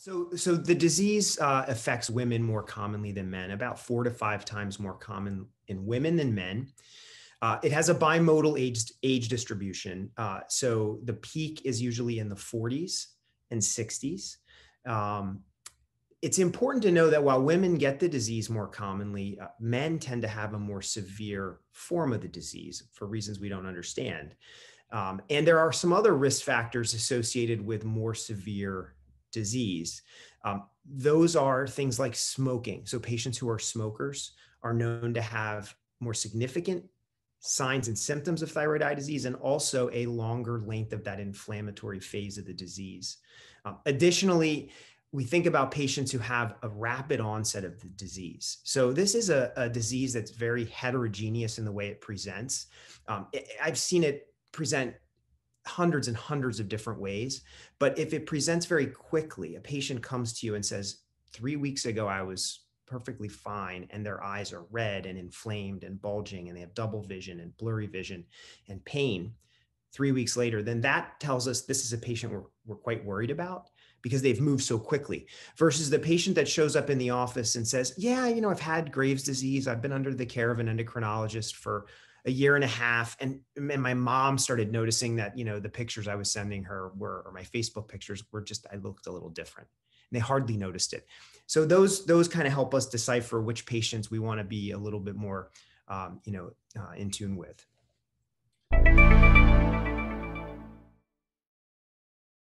So the disease affects women more commonly than men, about 4 to 5 times more common in women than men. It has a bimodal age distribution. So the peak is usually in the 40s and 60s. It's important to know that while women get the disease more commonly, men tend to have a more severe form of the disease for reasons we don't understand. And there are some other risk factors associated with more severe disease. Those are things like smoking. So patients who are smokers are known to have more significant signs and symptoms of thyroid eye disease, and also a longer length of that inflammatory phase of the disease. Additionally, we think about patients who have a rapid onset of the disease. So this is a disease that's very heterogeneous in the way it presents. I've seen it present hundreds and hundreds of different ways, but if it presents very quickly, a patient comes to you and says, 3 weeks ago, I was perfectly fine, and their eyes are red and inflamed and bulging, and they have double vision and blurry vision and pain 3 weeks later, then that tells us this is a patient we're quite worried about because they've moved so quickly, versus the patient that shows up in the office and says, yeah, I've had Graves' disease. I've been under the care of an endocrinologist for a year and a half. And my mom started noticing that, the pictures I was sending her or my Facebook pictures were I looked a little different. And they hardly noticed it. So those kind of help us decipher which patients we want to be a little bit more, in tune with.